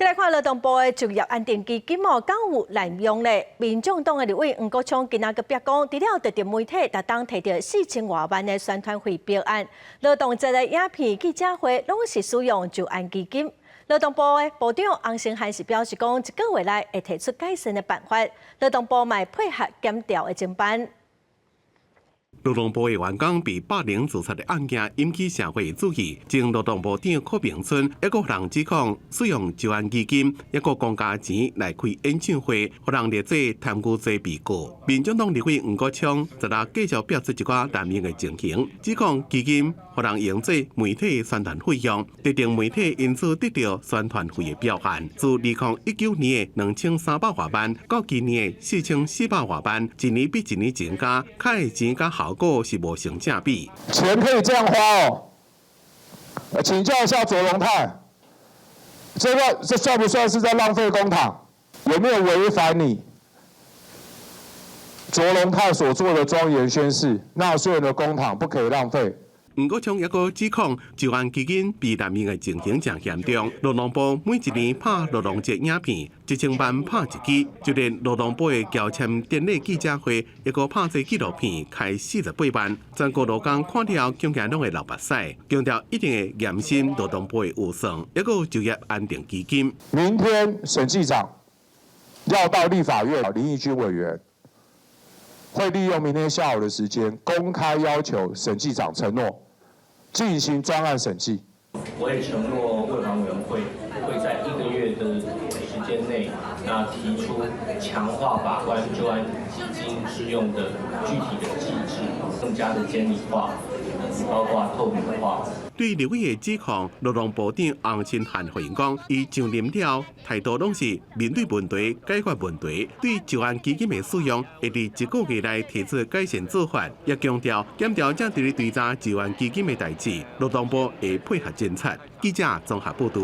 再来看劳动部的就业安定基金敢有滥用咧？民众党的立委黄国昌今仔个表讲，除了特定媒体逐当摕到4000多万的宣传费标案，劳动节的影片记者会拢是使用就安基金。劳动部的部长洪胜汉是表示讲，一个月内会提出改善的办法，劳动部嘛配合检调的侦办。 劳动部的员工被霸凌自杀的案件引起社会注意，经劳动部长柯明春一个人指控使用就安基金一个公家钱来开演唱会，让人列做贪污罪被告。民进党立委黄国昌则来继续表出一寡难免的情形，指控基金让人用作媒体宣传费用，特定媒体因此得到宣传费的标案。自2019年的2300多万到今年的4400多万，一年比一年增加，看的钱甲效果是无成正比。钱可以这样花哦？请教一下卓荣泰，这算不算是在浪费公帑？有没有违反你卓荣泰所做的庄严宣誓，纳税人的公帑不可以浪费？ 黄国昌也个指控，就安基金被滥用的情形真严重。劳动部每一年拍劳动节影片，1000万拍一支，就连劳动部的交签典礼记者会，一个拍摄纪录片开48万。全国劳工看了恐惊拢会流目屎，强调一定会严审劳动部的预算，一个就业安定基金。明天审计长要到立法院，林义君委员会利用明天下午的时间，公开要求审计长承诺。 进行专案审计，我也承诺卫环委员会会在1个月的时间内，提出强化把关就安基金适用的具体的机制，更加的监理化，包括透明化。 对立委的指控，劳动部长洪胜汉回应讲，伊上任了态度拢是面对问题解决问题，对就安基金的使用会伫1个月内提出改善做法，也强调检调正伫追查就安基金的代志，劳动部会配合监察。记者综合报道。